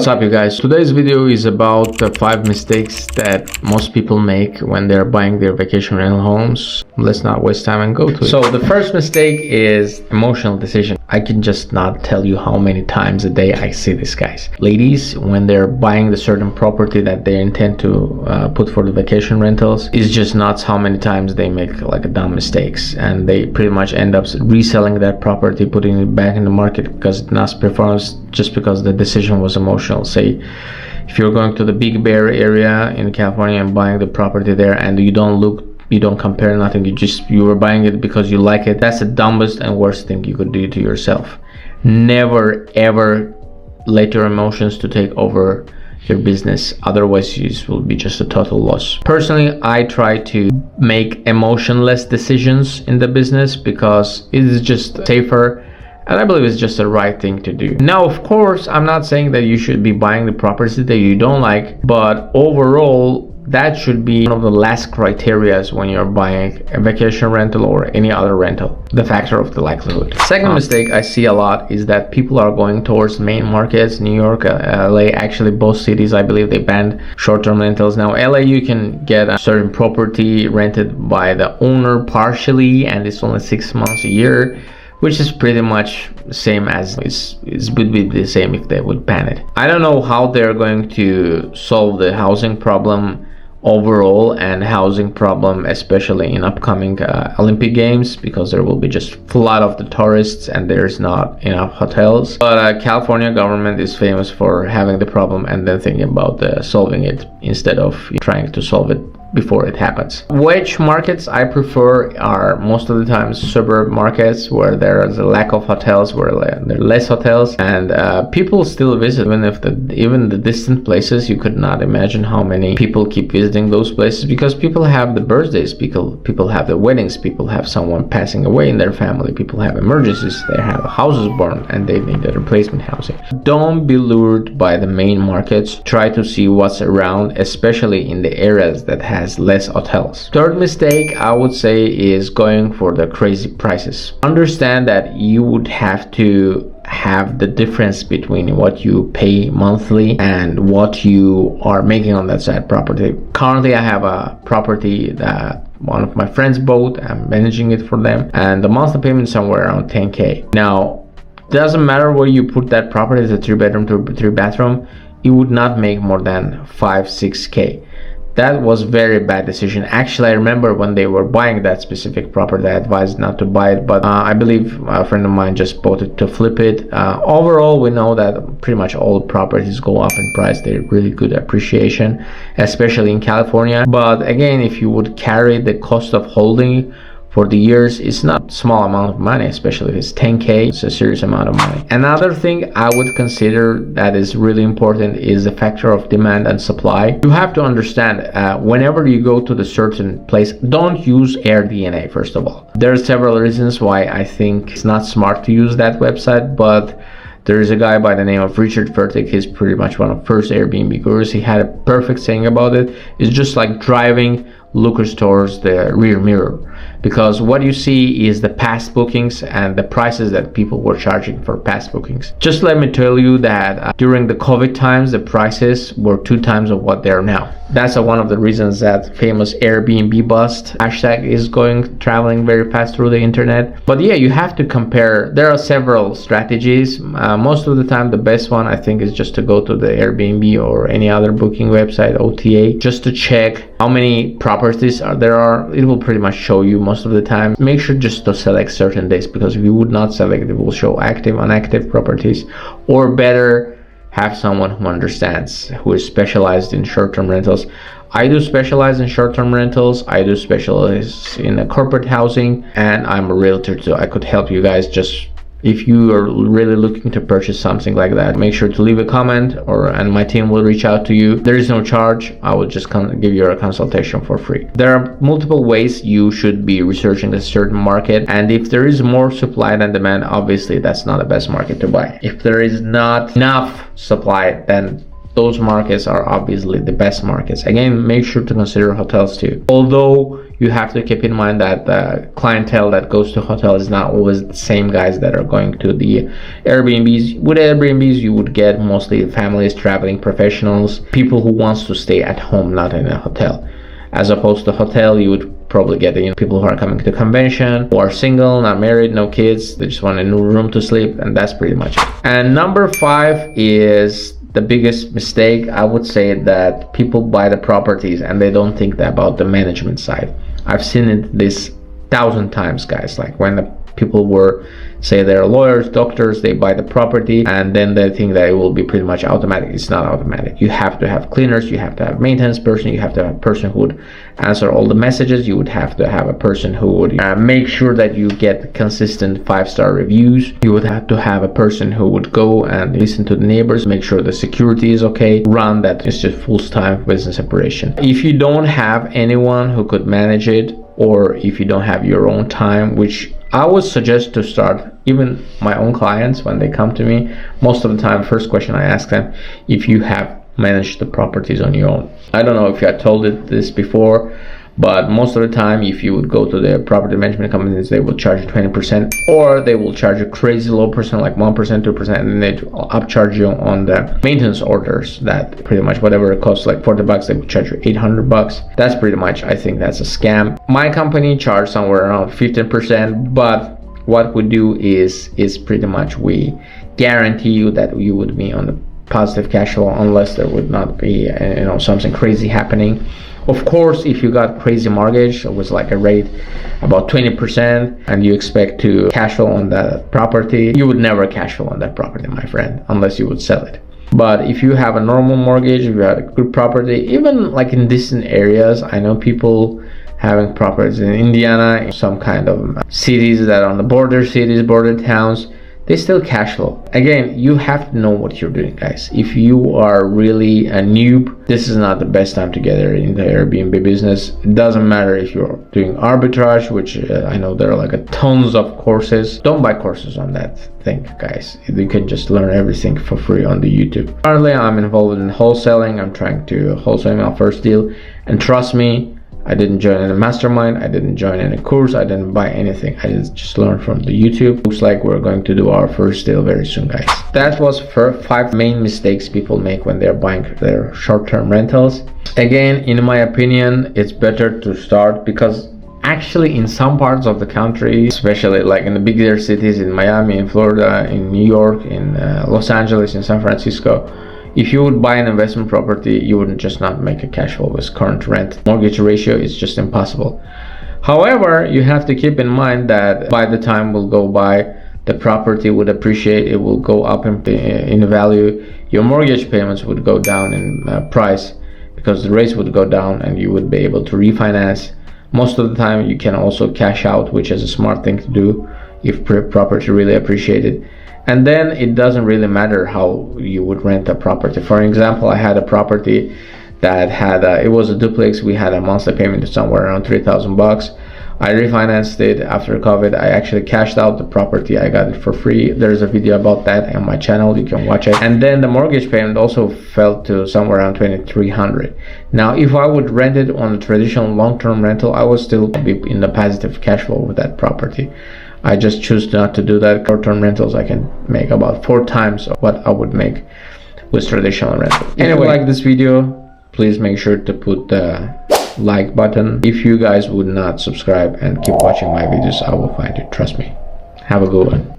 What's up, you guys? Today's video is about the 5 mistakes that most people make when they're buying their vacation rental homes. Let's not waste time and go to it. So the first mistake is emotional decision. I can just not tell you how many times a day I see this, guys. Ladies, when they're buying the certain property that they intend to put for the vacation rentals, it's just nuts how many times they make like a dumb mistakes, and they pretty much end up reselling that property, putting it back in the market because it not performs just because the decision was emotional. Say if you're going to the Big Bear area in California and buying the property there, and you don't compare nothing, you were buying it because you like it. That's the dumbest and worst thing you could do to yourself. Never ever let your emotions to take over your business, otherwise it will be just a total loss. Personally, I try to make emotionless decisions in the business because it is just safer, and I believe it's just the right thing to do. Now, of course, I'm not saying that you should be buying the properties that you don't like, but overall, that should be one of the last criterias when you're buying a vacation rental or any other rental, the factor of the likelihood. Second mistake I see a lot is that people are going towards main markets, New York, LA. Actually, both cities, I believe they banned short-term rentals. Now, LA, you can get a certain property rented by the owner partially, and it's only 6 months a year, which is pretty much the same as it would be the same if they would ban it. I don't know how they're going to solve the housing problem overall, and housing problem especially in upcoming Olympic Games, because there will be just flood of the tourists and there's not enough hotels. But California government is famous for having the problem and then thinking about solving it instead of trying to solve it before it happens. Which markets I prefer are most of the time suburb markets where there is a lack of hotels, where there are less hotels, and people still visit. Even the distant places, you could not imagine how many people keep visiting those places, because people have the birthdays, people have the weddings, people have someone passing away in their family, people have emergencies, they have houses burned and they need a replacement housing. Don't be lured by the main markets. Try to see what's around, especially in the areas that has less hotels. Third mistake I would say is going for the crazy prices. Understand that you would have to have the difference between what you pay monthly and what you are making on that side property. Currently, I have a property that one of my friends bought. I'm managing it for them, and the monthly payment is somewhere around 10K. Now, doesn't matter where you put that property, it's a 3-bedroom to 3-bathroom, it would not make more than 5-6K. That was very bad decision. Actually, I remember when they were buying that specific property, I advised not to buy it, but I believe a friend of mine just bought it to flip it. Overall, we know that pretty much all properties go up in price. They're really good appreciation, especially in California. But again, if you would carry the cost of holding for the years, it's not a small amount of money, especially if it's 10K. It's a serious amount of money. Another thing I would consider that is really important is the factor of demand and supply. You have to understand, whenever you go to the certain place, don't use AirDNA. First of all, there are several reasons why I think it's not smart to use that website, but there is a guy by the name of Richard Fertig. He's pretty much one of the first Airbnb gurus. He had a perfect saying about it. It's just like driving lookers towards the rear mirror, because what you see is the past bookings and the prices that people were charging for past bookings. Just let me tell you that during the COVID times, the prices were 2 times of what they are now. That's one of the reasons that famous Airbnb bust hashtag is traveling very fast through the internet. But yeah, you have to compare. There are several strategies. Most of the time, the best one I think is just to go to the Airbnb or any other booking website, OTA, just to check how many properties there are. It will pretty much show you most of the time. Make sure just to select certain days, because if you would not select, it will show active, inactive properties. Or better, have someone who understands, who is specialized in short-term rentals. I do specialize in short-term rentals. I do specialize in corporate housing, and I'm a realtor, so I could help you guys. Just if you are really looking to purchase something like that, make sure to leave a comment, and my team will reach out to you. There is no charge. I will just give you a consultation for free. There are multiple ways you should be researching a certain market, and if there is more supply than demand, obviously that's not the best market to buy. If there is not enough supply, then those markets are obviously the best markets. Again, make sure to consider hotels too. Although you have to keep in mind that the clientele that goes to hotel is not always the same guys that are going to the Airbnbs. With Airbnbs, you would get mostly families, traveling professionals, people who wants to stay at home, not in a hotel. As opposed to hotel, you would probably get people who are coming to the convention, who are single, not married, no kids, they just want a new room to sleep, and that's pretty much it. And number 5 is the biggest mistake. I would say that people buy the properties and they don't think about the management side. I've seen it this 1,000 times, guys. Like when the people were, say they're lawyers, doctors, they buy the property and then they think that it will be pretty much automatic. It's not automatic. You have to have cleaners, you have to have maintenance person, you have to have a person who would answer all the messages, you would have to have a person who would make sure that you get consistent 5-star reviews, you would have to have a person who would go and listen to the neighbors, make sure the security is okay, run that. It's just full-time business operation. If you don't have anyone who could manage it, or if you don't have your own time, which I would suggest to start, even my own clients, when they come to me, most of the time, first question I ask them, if you have managed the properties on your own. I don't know if I told it this before, but most of the time, if you would go to the property management companies, they will charge you 20%, or they will charge a crazy low percent, like 1%, 2%, and then they upcharge you on the maintenance orders. That pretty much whatever it costs, like $40, they will charge you $800. That's pretty much, I think that's a scam. My company charged somewhere around 15%, but what we do is pretty much we guarantee you that you would be on the positive cash flow unless there would not be something crazy happening. Of course, if you got crazy mortgage, it was like a rate about 20%, and you expect to cash flow on that property, you would never cash flow on that property, my friend, unless you would sell it. But if you have a normal mortgage, if you have a good property, even like in distant areas, I know people having properties in Indiana, in some kind of cities that are on the border cities, border towns, they still cash flow. Again, you have to know what you're doing, guys. If you are really a noob, this is not the best time to get in the Airbnb business. It doesn't matter if you're doing arbitrage, which I know there are like tons of courses. Don't buy courses on that thing, guys. You can just learn everything for free on the YouTube. Currently, I'm involved in wholesaling. I'm trying to wholesale my first deal, and trust me, I didn't join any mastermind, I didn't join any course, I didn't buy anything. I just learned from the YouTube. Looks like we're going to do our first deal very soon, guys. That was 5 main mistakes people make when they're buying their short-term rentals. Again, in my opinion, it's better to start, because actually in some parts of the country, especially like in the bigger cities, in Miami, in Florida, in New York, in Los Angeles, in San Francisco, if you would buy an investment property, you wouldn't just not make a cash flow with current rent. Mortgage ratio is just impossible. However, you have to keep in mind that by the time will go by, the property would appreciate, it will go up in value, your mortgage payments would go down in price because the rates would go down, and you would be able to refinance. Most of the time you can also cash out, which is a smart thing to do if property really appreciated. And then it doesn't really matter how you would rent a property. For example, I had a property that had it was a duplex. We had a monthly payment of somewhere around $3,000. I refinanced it after COVID. I actually cashed out the property. I got it for free. There's a video about that on my channel, you can watch it. And then the mortgage payment also fell to somewhere around $2,300. Now if I would rent it on a traditional long-term rental, I would still be in the positive cash flow with that property. I just choose not to do that. Short-term rentals, I can make about 4 times what I would make with traditional rentals. Anyway, if you like this video, please make sure to put the like button. If you guys would not subscribe and keep watching my videos, I will find you. Trust me. Have a good one.